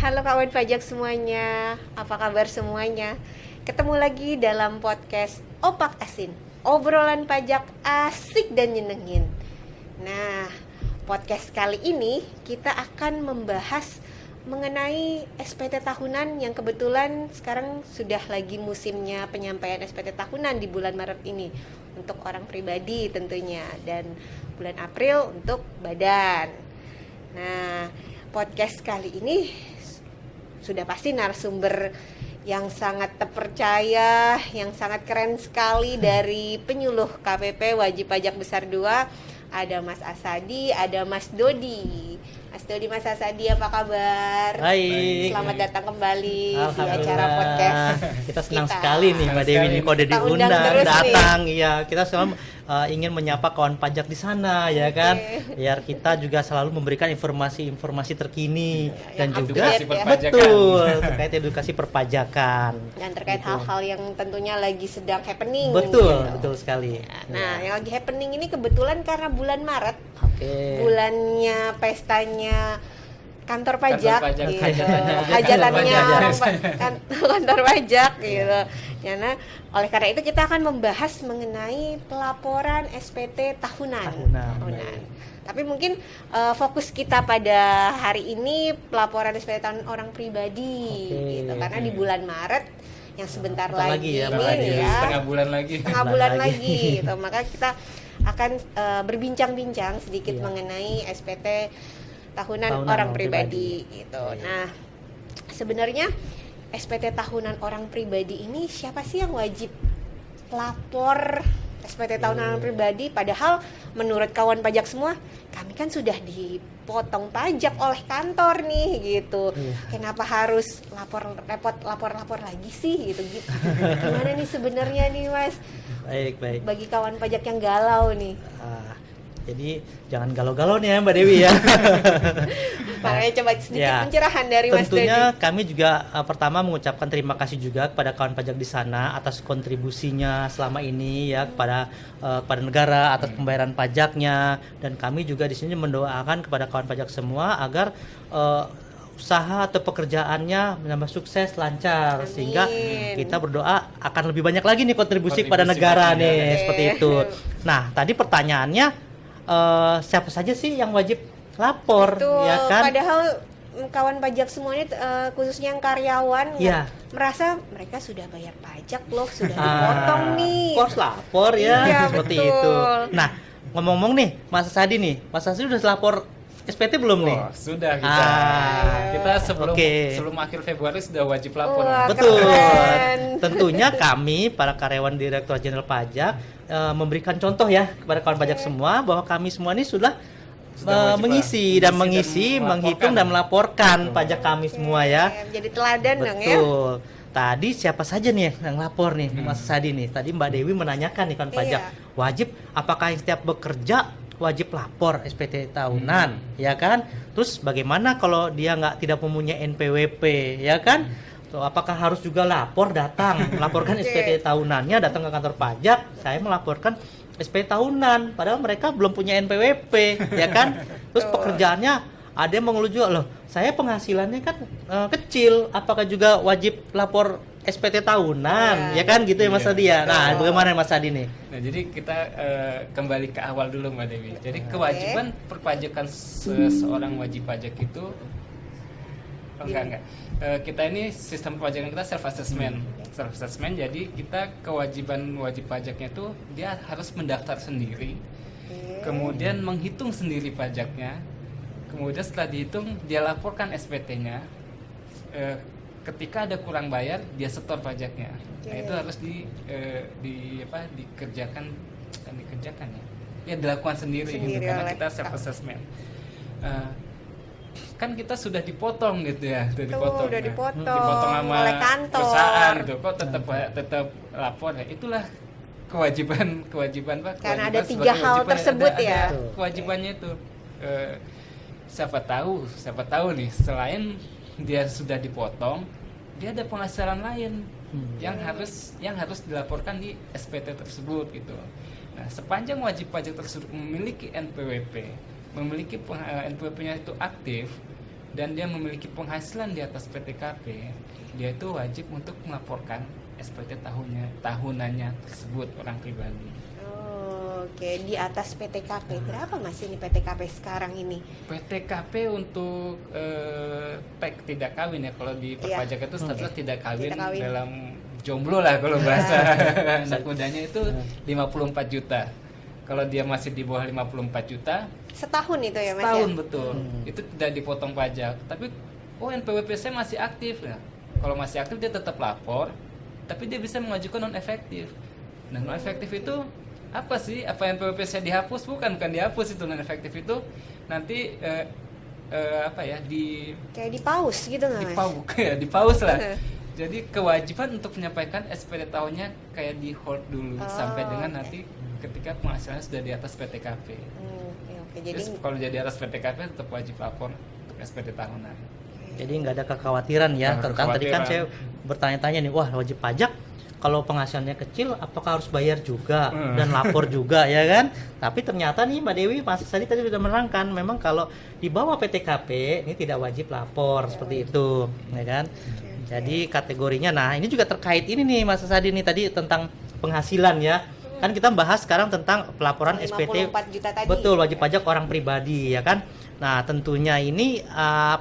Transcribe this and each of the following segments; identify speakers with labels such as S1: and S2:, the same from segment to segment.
S1: Halo kawan pajak semuanya, apa kabar semuanya? Ketemu lagi dalam podcast Opak Asin, obrolan pajak asik dan nyenengin. Nah, podcast kali ini kita akan membahas mengenai SPT tahunan yang kebetulan sekarang sudah lagi musimnya penyampaian SPT tahunan di bulan Maret ini untuk orang pribadi tentunya, dan bulan April untuk badan. Nah, podcast kali ini sudah pasti narasumber yang sangat terpercaya, yang sangat keren sekali dari penyuluh KPP Wajib Pajak Besar 2. Ada Mas Asadi, ada Mas Dodi. Mas Dodi, Mas Asadi, apa kabar?
S2: Baik.
S1: Selamat datang kembali di acara podcast.
S2: Kita senang sekali nih Mbak Dewi nih kode
S1: Kita undang
S2: diundang
S1: terus
S2: datang. Iya, kita selalu ingin menyapa kawan pajak di sana, ya kan? Biar kita juga selalu memberikan informasi-informasi terkini dan juga betul terkait edukasi perpajakan.
S1: Dan terkait hal-hal yang tentunya lagi sedang happening.
S2: Betul,
S1: gitu.
S2: betul sekali.
S1: Nah, yang lagi happening ini kebetulan karena bulan Maret, bulannya pestanya kantor pajak gitu, hajatannya kantor pajak gitu. Ya, nah, oleh karena itu kita akan membahas mengenai pelaporan SPT tahunan. Tapi mungkin fokus kita pada hari ini pelaporan SPT tahunan orang pribadi, gitu. Karena di bulan Maret yang sebentar lagi ini
S3: setengah bulan lagi,
S1: gitu. Maka kita akan berbincang-bincang sedikit mengenai SPT tahunan orang pribadi gitu. Nah, sebenarnya SPT tahunan orang pribadi ini siapa sih yang wajib lapor SPT tahunan orang pribadi? Padahal menurut kawan pajak semua, kami kan sudah dipotong pajak oleh kantor nih gitu. Kenapa harus lapor lagi sih gitu. Gimana nih sebenarnya nih Mas?
S2: Baik.
S1: Bagi kawan pajak yang galau nih.
S2: Jadi jangan galau-galau nih ya Mbak Dewi ya.
S1: Makanya coba sedikit pencerahan dari Mas Dodi.
S2: Tentunya kami juga pertama mengucapkan terima kasih juga kepada kawan pajak di sana atas kontribusinya selama ini ya kepada negara atas pembayaran pajaknya, dan kami juga di sini mendoakan kepada kawan pajak semua agar usaha atau pekerjaannya menambah sukses lancar. Amin. Sehingga kita berdoa akan lebih banyak lagi nih kontribusi kepada negara nih seperti itu. Nah, tadi pertanyaannya siapa saja sih yang wajib lapor?
S1: Betul,
S2: ya kan?
S1: Padahal kawan pajak semuanya khususnya yang karyawan merasa mereka sudah bayar pajak loh, sudah dipotong nih.
S2: Harus lapor ya, seperti
S1: betul.
S2: itu. Nah, ngomong-ngomong nih, Mas Asadi sudah lapor SPT belum nih?
S3: Sudah kita. Kita sebelum akhir Februari sudah wajib lapor.
S2: Betul.
S1: Keren.
S2: Tentunya kami para karyawan Direktorat Jenderal Pajak memberikan contoh ya kepada kawan pajak semua bahwa kami semua ini sudah mengisi, menghitung dan melaporkan pajak kami semua ya.
S1: Jadi teladan dong ya.
S2: Betul. Tadi siapa saja nih yang lapor nih, Mas Sadi nih? Tadi Mbak Dewi menanyakan nih kawan pajak, wajib apakah yang setiap bekerja wajib lapor SPT tahunan, ya kan? Terus bagaimana kalau dia tidak mempunyai NPWP, ya kan? So, apakah harus juga melaporkan SPT tahunannya, datang ke kantor pajak, saya melaporkan SPT tahunan, padahal mereka belum punya NPWP, ya kan? Terus pekerjaannya ada yang mengeluh juga, loh, saya penghasilannya kan kecil, apakah juga wajib lapor SPT tahunan, ya kan gitu ya Mas Adi ya. Nah, bagaimana Mas Adi nih?
S3: Nah, jadi kita kembali ke awal dulu Mbak Dewi. Jadi kewajiban perpajakan seseorang wajib pajak itu kita ini sistem perpajakan kita self assessment. Jadi kita kewajiban wajib pajaknya itu dia harus mendaftar sendiri, kemudian menghitung sendiri pajaknya, kemudian setelah dihitung dia laporkan SPT-nya. Ketika ada kurang bayar, dia setor pajaknya. Nah, itu harus dikerjakan ya. Ya dilakukan sendiri gitu, karena kita self assessment. Kan kita sudah dipotong gitu ya,
S1: dipotong
S3: sama
S1: oleh kantor.
S3: Perusahaan gitu, kok tetap lapor ya. Itulah kewajiban Pak.
S1: Karena ada 3 hal tersebut ya.
S3: Kewajibannya itu. Siapa tahu nih, selain dia sudah dipotong, dia ada penghasilan lain yang harus dilaporkan di SPT tersebut gitu. Nah, sepanjang wajib pajak tersebut memiliki NPWP, NPWP-nya itu aktif, dan dia memiliki penghasilan di atas PTKP, dia itu wajib untuk melaporkan SPT tahunannya tersebut orang pribadi.
S1: Oke, di atas PTKP berapa Mas ini PTKP sekarang ini?
S3: PTKP untuk tag tidak kawin ya, kalau di perpajak itu statusnya tidak kawin dalam jomblo lah kalau bahasa anak mudanya itu 54 juta. Kalau dia masih di bawah 54 juta
S1: setahun itu ya Mas?
S3: Setahun
S1: ya?
S3: betul. Itu tidak dipotong pajak. Tapi NPWP saya masih aktif ya. Kalau masih aktif dia tetap lapor, tapi dia bisa mengajukan non efektif. Nah, non efektif itu apa sih? Apa NPWP saya dihapus? Bukan dihapus itu non efektif itu nanti apa ya
S1: kayak dipaus gitu nggak Mas?
S3: Dipaus lah. Jadi kewajiban untuk menyampaikan SPT tahunnya kayak di hold dulu sampai dengan nanti ketika penghasilannya sudah di atas PTKP.
S1: Oke.
S3: Jadi kalau jadi atas PTKP tetap wajib lapor untuk SPT tahunan.
S2: Jadi nggak ada kekhawatiran ya tentang tadi kan saya bertanya-tanya nih, wah wajib pajak kalau penghasilannya kecil apakah harus bayar juga dan lapor juga ya kan? Tapi ternyata nih Mbak Dewi Mas tadi sudah menerangkan memang kalau di bawah PTKP ini tidak wajib lapor seperti itu ya kan? Jadi kategorinya, nah ini juga terkait ini nih Mas Sadi nih tadi tentang penghasilan ya. Kan kita bahas sekarang tentang pelaporan
S1: 54
S2: SPT
S1: juta tadi.
S2: betul wajib pajak orang pribadi ya kan. Nah tentunya ini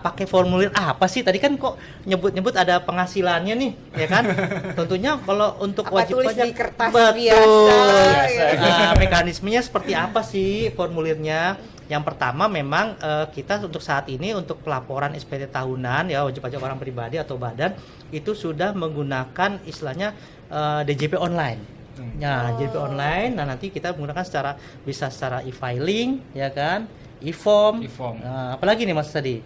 S2: pakai formulir apa sih tadi kan kok nyebut ada penghasilannya nih ya kan. Tentunya kalau untuk wajib
S1: tulis
S2: pajak
S1: di kertas
S2: betul
S1: biasa.
S2: mekanismenya seperti apa sih formulirnya. Yang pertama memang kita untuk saat ini untuk pelaporan SPT tahunan ya wajib pajak orang pribadi atau badan itu sudah menggunakan istilahnya DJP online. Nah, DJP online, nah nanti kita menggunakan bisa secara e-filing, ya kan, e-form. Nah, apalagi nih Mas tadi?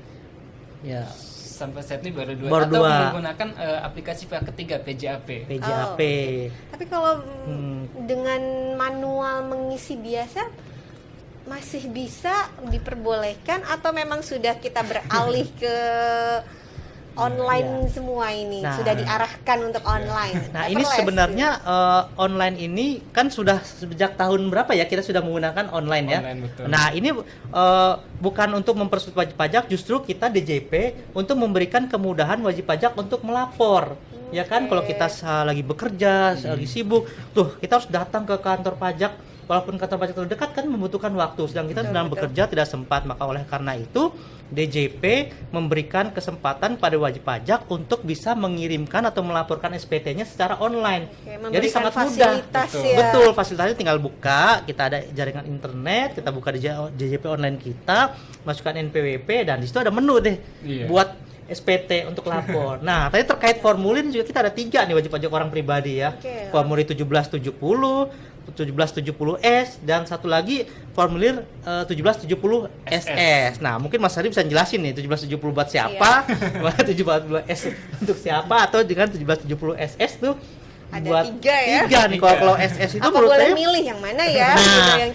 S2: Ya.
S3: Sampai saat ini baru
S2: Baru
S3: atau
S2: dua.
S3: menggunakan aplikasi pihak ketiga PJAP.
S2: PJAP.
S1: Tapi kalau dengan manual mengisi biasa masih bisa diperbolehkan atau memang sudah kita beralih ke online semua ini sudah diarahkan untuk online.
S2: Nah ini sebenarnya online ini kan sudah sejak tahun berapa ya kita sudah menggunakan online ya.
S3: Betul.
S2: Nah ini bukan untuk mempersulit wajib pajak, justru kita DJP untuk memberikan kemudahan wajib pajak untuk melapor. Ya kan kalau kita lagi bekerja, lagi sibuk, tuh kita harus datang ke kantor pajak. Walaupun kantor pajak terdekat kan membutuhkan waktu, sedang kita sedang bekerja tidak sempat, maka oleh karena itu DJP memberikan kesempatan pada wajib pajak untuk bisa mengirimkan atau melaporkan SPT-nya secara online. Jadi sangat mudah. Betul, fasilitasnya tinggal buka, kita ada jaringan internet, kita buka di DJP online kita, masukkan NPWP dan di situ ada menu deh buat SPT untuk lapor. Nah, tadi terkait formulir juga kita ada 3 nih wajib pajak orang pribadi ya. Formulir 1770, 1770S dan satu lagi formulir 1770 SS. Nah, mungkin Mas Hadi bisa jelasin nih 1770 buat siapa, 1770S untuk siapa atau dengan 1770 SS tuh
S1: ada
S2: buat
S1: 3 ya.
S2: 3 nih kalau SS itu
S1: apa boleh milih yang mana ya?
S2: Nah,
S1: yang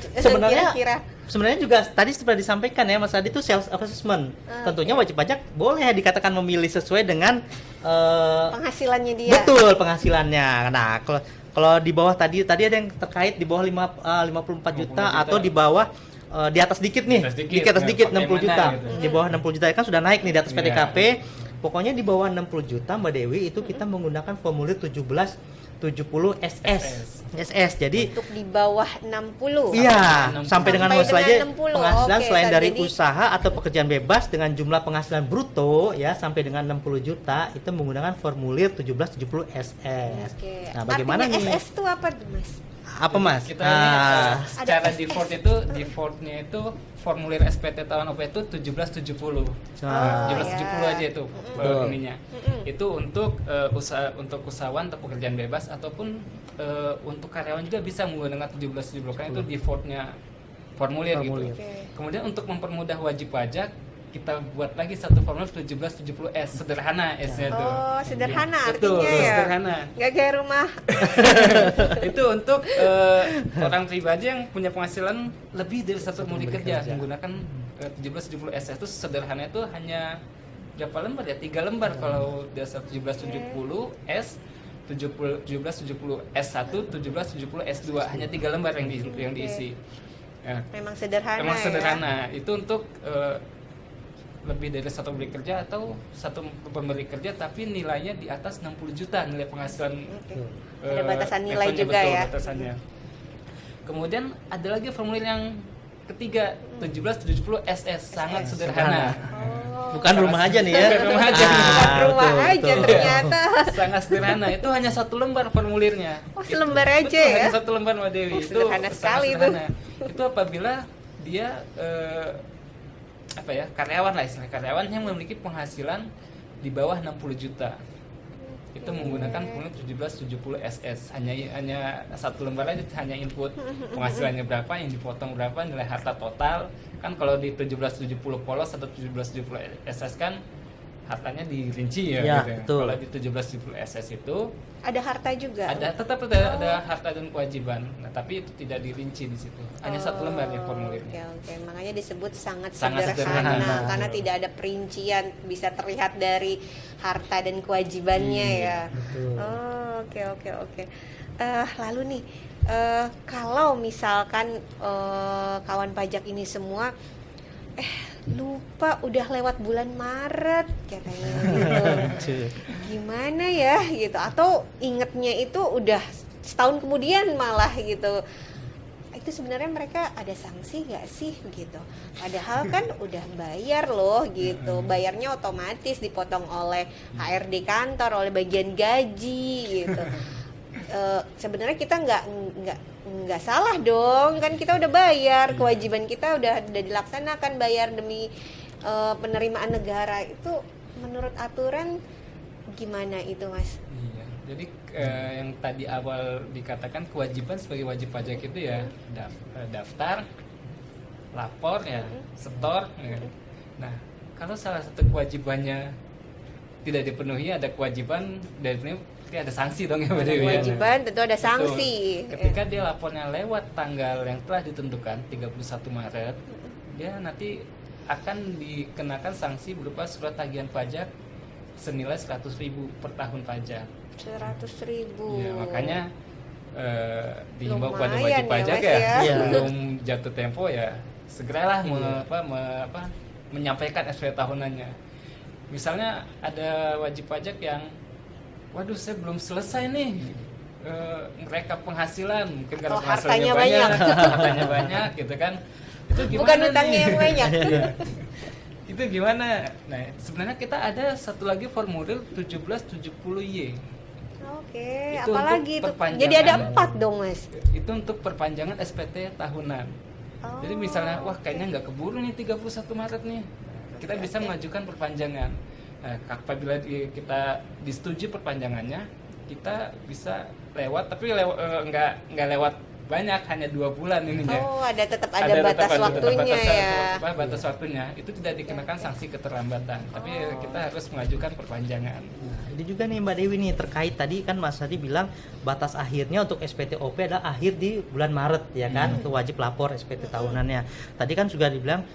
S2: sebenarnya juga tadi sudah disampaikan ya Mas Hadi itu self assessment. Tentunya wajib pajak boleh dikatakan memilih sesuai dengan
S1: penghasilannya dia.
S2: Betul, penghasilannya. Nah, kalau di bawah tadi ada yang terkait di bawah 54 juta atau di bawah di atas dikit nih. Di atas dikit 60 juta. Gitu. Di bawah 60 juta kan sudah naik nih di atas PTKP. Pokoknya di bawah 60 juta Mbak Dewi itu kita menggunakan formulir 1770 SS. Jadi
S1: untuk di bawah 60.
S2: Iya, sampai dengan saja
S1: 60.
S2: Penghasilan selain dari usaha atau pekerjaan bebas dengan jumlah penghasilan bruto ya sampai dengan 60 juta itu menggunakan formulir 1770 SS. Nah, bagaimana
S1: artinya
S2: nih?
S1: SS itu apa tuh, Mas?
S2: Apa Mas?
S3: Kita secara defaultnya itu formulir SPT tahun OP itu 1770. 1770 aja itu ininya. Itu untuk usahawan atau pekerjaan bebas ataupun untuk karyawan juga bisa menggunakan 1770 karena itu defaultnya formulir. Gitu. Kemudian untuk mempermudah wajib pajak kita buat lagi satu formulir 1770S sederhana S-nya tuh.
S1: Oh, sederhana
S3: Betul,
S1: artinya ya.
S3: Sederhana.
S1: Enggak kayak rumah.
S3: Itu untuk orang pribadi yang punya penghasilan lebih dari satu murid kerja menggunakan 1770S itu sederhana itu hanya berapa lembar ya? 3 lembar kalau dasar 1770S 1770S1, 1770S2 hanya 3 lembar yang diisi. Ya.
S1: Memang sederhana.
S3: Memang sederhana.
S1: Ya?
S3: Itu untuk lebih dari satu pemberi kerja atau satu pemberi kerja tapi nilainya di atas 60 juta nilai penghasilan.
S1: Oke. Ada batasan nilai
S3: netonya,
S1: juga
S3: betul,
S1: ya.
S3: batasannya. Kemudian ada lagi formulir yang ketiga 1770 SS sangat
S1: SS.
S3: sederhana.
S2: Bukan rumah aja nih ya.
S3: Bukan rumah aja.
S1: Bukan rumah
S2: betul,
S1: aja
S2: betul.
S1: ternyata.
S3: Sangat sederhana. Itu hanya satu lembar formulirnya.
S1: Oh, selembar aja
S3: Betul,
S1: ya?
S3: hanya satu lembar Mbak Dewi.
S1: Oh, sederhana
S3: sangat
S1: sekali itu.
S3: sederhana. Itu apabila dia karyawan lah istilah karyawan yang memiliki penghasilan di bawah 60 juta. Itu menggunakan formulir 1770 SS. Hanya satu lembar aja, hanya input penghasilannya berapa, yang dipotong berapa, nilai harta total. Kan kalau di 1770 polos atau 1770 SS kan hartanya dirinci ya,
S2: Ya,
S3: gitu.
S2: betul.
S3: Kalau di 1770 SS itu
S1: Ada harta juga.
S3: tetap ada harta dan kewajiban. Nah, tapi itu tidak dirinci di situ. Hanya satu lembar ya formulirnya.
S1: Oke. Makanya disebut sangat
S3: Sangat
S1: sederhana,
S3: sederhana.
S1: karena tidak ada perincian, bisa terlihat dari harta dan kewajibannya ya.
S2: Betul.
S1: Oh, oke. Lalu nih, kalau misalkan kawan pajak ini semua lupa udah lewat bulan Maret katanya gitu. Gimana ya gitu, atau ingetnya itu udah setahun kemudian malah gitu. Itu sebenarnya mereka ada sanksi nggak sih gitu? Padahal kan udah bayar loh gitu, bayarnya otomatis dipotong oleh HRD kantor, oleh bagian gaji gitu. Sebenarnya kita nggak salah dong, kan kita udah bayar, kewajiban kita udah dilaksanakan, bayar demi penerimaan negara. Itu menurut aturan gimana itu, Mas?
S3: Iya. Jadi yang tadi awal dikatakan kewajiban sebagai wajib pajak itu ya daftar, lapor ya, setor. Ya. Nah, kalau salah satu kewajibannya tidak dipenuhi, ada kewajiban dari berarti ada sanksi dong ya Mbak Dewi.
S1: Kewajiban tentu ada sanksi.
S3: Betul. Ketika dia lapornya lewat tanggal yang telah ditentukan 31 Maret, dia nanti akan dikenakan sanksi berupa surat tagihan pajak senilai 100.000 per tahun pajak.
S1: 100.000.
S3: Ya, makanya dihimbau kepada
S1: Lumayan
S3: wajib
S1: ya,
S3: pajak
S1: Mas,
S3: ya,
S1: ya.
S3: sebelum jatuh tempo ya segeralah menyampaikan SPT tahunannya. Misalnya ada wajib pajak yang waduh saya belum selesai nih merekap penghasilan, mungkin karena
S1: hartanya
S3: penghasilannya
S1: banyak.
S3: hartanya banyak gitu kan. Itu gimana
S1: Bukan utangnya
S3: nih?
S1: yang banyak.
S3: Iya. Itu gimana? Nah, sebenarnya kita ada satu lagi formulir 1770Y.
S1: Oke,
S3: Itu
S1: apalagi
S3: untuk
S1: itu?
S3: perpanjangan.
S1: Jadi ada 4 dong, Mas.
S3: Itu untuk perpanjangan SPT tahunan.
S1: Oh.
S3: Jadi misalnya wah kayaknya nggak keburu nih 31 Maret nih. Kita bisa mengajukan perpanjangan. Nah, apabila kita disetujui perpanjangannya, kita bisa lewat, tapi nggak lewat banyak, hanya 2 bulan ininya.
S1: Oh, tetap ada batas waktunya ya.
S3: Batas waktunya itu tidak dikenakan sanksi keterlambatan, tapi kita harus mengajukan perpanjangan.
S2: Nah, ini juga nih Mbak Dewi nih terkait tadi kan Mas Hadi bilang batas akhirnya untuk SPT-OP adalah akhir di bulan Maret ya kan, itu wajib lapor SPT tahunannya. Tadi kan juga dibilang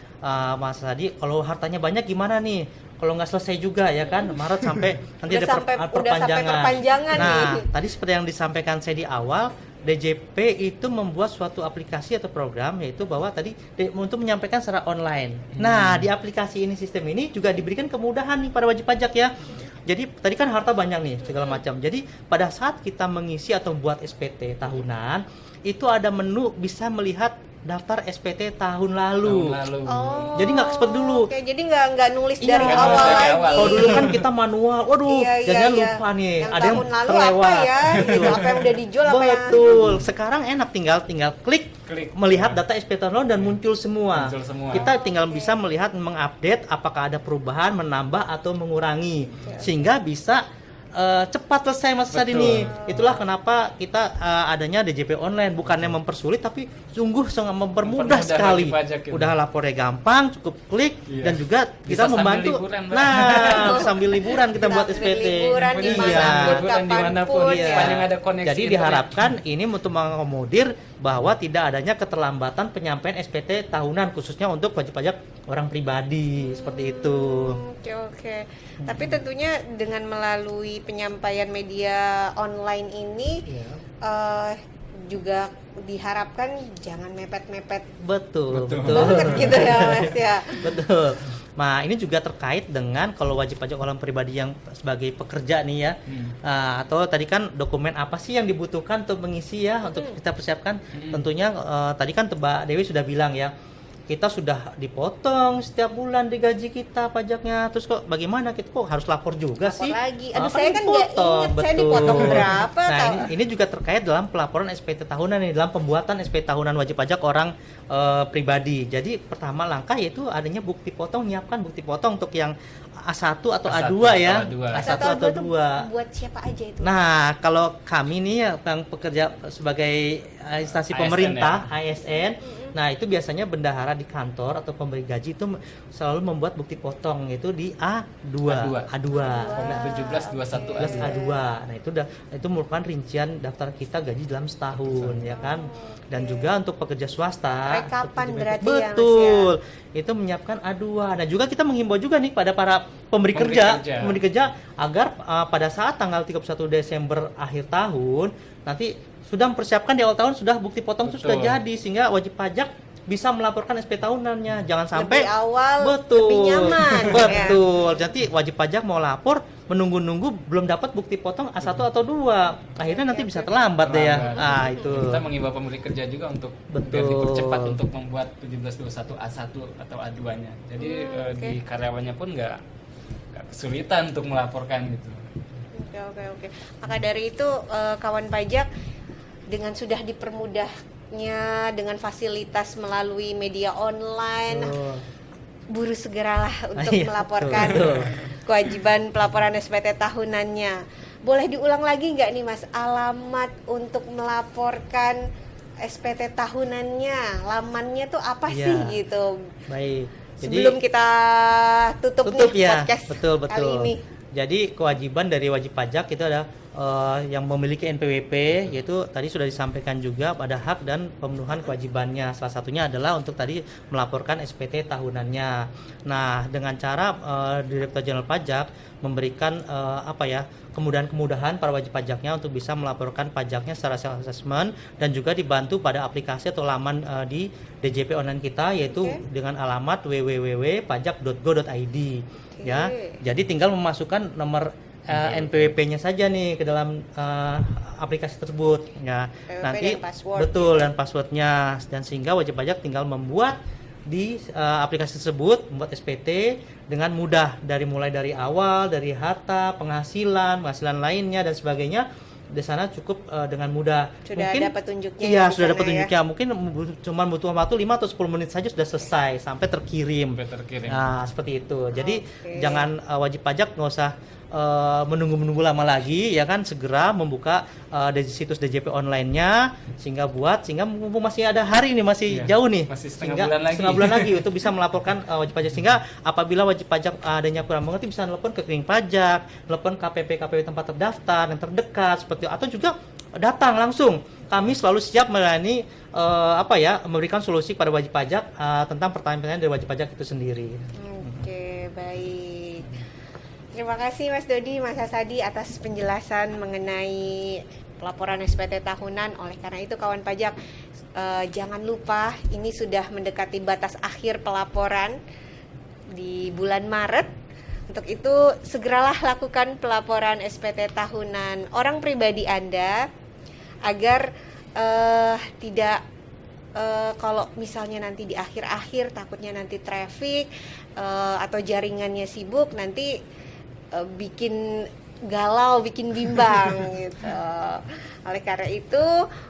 S2: Mas Hadi kalau hartanya banyak gimana nih? Kalau nggak selesai juga ya kan, Maret sampai nanti ada perpanjangan. Nah, tadi seperti yang disampaikan saya di awal, DJP itu membuat suatu aplikasi atau program yaitu bahwa tadi untuk menyampaikan secara online. Nah, di aplikasi ini sistem ini juga diberikan kemudahan nih pada wajib pajak ya. Jadi tadi kan harta banyak nih segala macam. Jadi pada saat kita mengisi atau membuat SPT tahunan, itu ada menu bisa melihat daftar SPT tahun lalu.
S1: Oh,
S2: jadi nggak seperti dulu.
S1: Oke, jadi nggak nulis
S2: Iya,
S1: dari
S2: nggak
S1: awal
S3: nulis dari
S1: lagi.
S3: awal.
S2: Kalau dulu kan kita manual, waduh, jangan lupa nih,
S1: Yang
S2: ada yang
S1: tahun lalu
S2: terlewat.
S1: apa ya? Gitu, apa yang udah dijual apa yang
S2: Betul. Sekarang enak, tinggal klik
S3: Klik.
S2: melihat data SPT tahun dan muncul semua.
S3: Muncul semua.
S2: Kita tinggal bisa melihat, mengupdate apakah ada perubahan, menambah atau mengurangi, sehingga bisa cepat selesai masa
S3: Betul.
S2: ini. Itulah kenapa kita adanya DJP online, bukannya mempersulit tapi sungguh sangat mempermudah sekali.
S3: wajib pajak gitu.
S2: Udah lapornya gampang, cukup klik
S3: Iya.
S2: dan juga
S3: Bisa
S2: kita
S3: sambil
S2: membantu.
S3: liburan, Mbak.
S2: Nah, sambil liburan kita buat
S1: Sambil
S2: SPT.
S1: liburan
S3: Iya.
S1: dimanapun,
S3: Liburan dimanapun,
S1: kapanpun,
S2: Iya.
S3: sepanjang ada koneksi
S2: Jadi
S3: internet.
S2: diharapkan ini untuk mengakomodir bahwa tidak adanya keterlambatan penyampaian SPT tahunan khususnya untuk wajib pajak orang pribadi seperti itu.
S1: Oke. Tapi tentunya dengan melalui penyampaian media online ini juga diharapkan jangan mepet-mepet
S2: Betul.
S3: Betul.
S1: banget gitu ya, Mas ya.
S2: Betul. Nah, ini juga terkait dengan kalau wajib pajak orang pribadi yang sebagai pekerja nih ya. Atau tadi kan dokumen apa sih yang dibutuhkan untuk mengisi ya, untuk kita persiapkan. Tentunya tadi kan Mbak Dewi sudah bilang ya, kita sudah dipotong setiap bulan di gaji kita pajaknya, terus kok bagaimana kita kok harus lapor juga
S1: Lapor
S2: sih?
S1: lagi. Aduh,
S2: Kan
S1: saya kan nggak
S2: dipotong,
S1: ingat saya
S2: betul.
S1: dipotong berapa,
S2: Nah,
S1: tahu.
S2: ini juga terkait dalam pelaporan SPT tahunan nih, dalam pembuatan SPT tahunan wajib pajak orang pribadi. Jadi pertama langkah yaitu adanya bukti potong, nyiapkan bukti potong untuk yang A1 atau
S3: A1
S2: A2 ya.
S3: atau A2.
S2: A1 atau
S1: tuh
S2: A2.
S1: buat siapa aja itu?
S2: Nah, kalau kami nih yang pekerja sebagai instansi
S3: ASN
S2: pemerintah, ASN, nah itu biasanya bendahara di kantor atau pemberi gaji itu selalu membuat bukti potong itu di A2. A2.
S3: Format 1721
S2: A2. Nah, itu merupakan rincian daftar kita gaji dalam setahun ya kan. Dan juga untuk pekerja swasta,
S1: Rekapan
S2: pekerja
S1: berarti
S2: betul,
S1: ya, Mas, ya?
S2: itu menyiapkan A2. Nah, juga kita menghimbau juga nih pada para pemberi
S3: Pemberi
S2: kerja agar pada saat tanggal 31 Desember akhir tahun nanti sudah mempersiapkan di awal tahun, sudah bukti potong itu sudah
S3: Betul.
S2: jadi, sehingga wajib pajak bisa melaporkan SP tahunannya. Jangan sampai
S1: Lebih awal,
S2: betul,
S1: lebih nyaman,
S2: betul. Nanti wajib pajak mau lapor menunggu-nunggu belum dapat bukti potong A1 atau 2. Akhirnya nanti bisa terlambat deh ya.
S3: Terlambat.
S2: Ah, itu.
S3: Kita mengimbau pemberi kerja juga untuk
S2: Betul.
S3: biar dipercepat untuk membuat 1721 A1 atau A2-nya. Jadi
S1: Oke.
S3: di karyawannya pun nggak kesulitan untuk melaporkan gitu.
S1: Oke. Maka dari itu kawan pajak dengan sudah dipermudahnya dengan fasilitas melalui media online,
S2: Betul.
S1: buru segeralah untuk
S2: Iya,
S1: melaporkan
S2: betul.
S1: kewajiban pelaporan SPT tahunannya. Boleh diulang lagi nggak nih Mas alamat untuk melaporkan SPT tahunannya? Lamannya tuh apa
S2: Iya.
S1: sih gitu?
S2: Baik.
S1: Sebelum kita tutup nih
S2: ya,
S1: podcast
S2: betul.
S1: kali ini.
S2: Jadi kewajiban dari wajib pajak itu ada yang memiliki NPWP, yaitu tadi sudah disampaikan juga pada hak dan pemenuhan kewajibannya. Salah satunya adalah untuk tadi melaporkan SPT tahunannya. Nah, dengan cara Direktur Jenderal Pajak memberikan kemudahan-kemudahan para wajib pajaknya untuk bisa melaporkan pajaknya secara self assessment, dan juga dibantu pada aplikasi atau laman di DJP online kita, yaitu dengan alamat www.pajak.go.id. Ya, jadi tinggal memasukkan nomor NPWP-nya saja nih ke dalam aplikasi tersebut. Ya,
S1: NPWP
S2: nanti
S1: dan password.
S2: betul, dan passwordnya, dan sehingga wajib pajak tinggal membuat di aplikasi tersebut, membuat SPT dengan mudah, mulai dari awal, dari harta, penghasilan lainnya dan sebagainya. Di sana cukup dengan mudah.
S1: Sudah ada petunjuknya
S2: Iya,
S1: ya di
S2: sudah ada
S1: sana
S2: petunjuknya. Mungkin cuma butuh waktu 5 atau 10 menit saja sudah selesai sampai terkirim. Nah, seperti itu. Jadi jangan wajib pajak nggak usah menunggu lama lagi ya kan, segera membuka situs DJP online-nya, sehingga mumpung masih ada hari ini, masih
S3: Iya,
S2: jauh nih,
S3: masih
S2: setengah
S3: setengah
S2: bulan lagi untuk bisa melaporkan wajib pajak, sehingga apabila wajib pajak adanya kurang mengerti bisa telepon ke rekening pajak, telepon KPP tempat terdaftar yang terdekat seperti itu, atau juga datang langsung. Kami selalu siap melayani memberikan solusi pada wajib pajak tentang pertanyaan-pertanyaan dari wajib pajak itu sendiri.
S1: Oke, baik. Terima kasih Mas Dodi, Mas Hasadi atas penjelasan mengenai pelaporan SPT tahunan. Oleh karena itu kawan pajak, jangan lupa ini sudah mendekati batas akhir pelaporan di bulan Maret. Untuk itu segeralah lakukan pelaporan SPT tahunan orang pribadi Anda agar tidak kalau misalnya nanti di akhir-akhir takutnya nanti traffic atau jaringannya sibuk, nanti bikin galau, bikin bimbang gitu. Oleh karena itu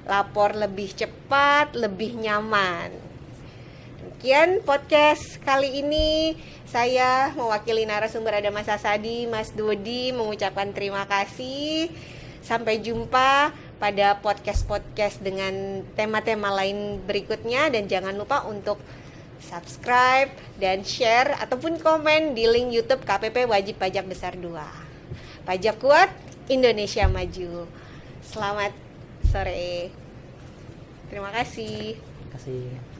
S1: lapor lebih cepat, lebih nyaman. Demikian podcast kali ini. Saya mewakili narasumber ada Mas Hasadi, Mas Dodi, mengucapkan terima kasih. Sampai jumpa pada podcast-podcast dengan tema-tema lain berikutnya, dan jangan lupa untuk subscribe dan share ataupun komen di link YouTube KPP Wajib Pajak Besar 2. Pajak kuat, Indonesia maju. Selamat sore. Terima kasih.
S2: Terima kasih.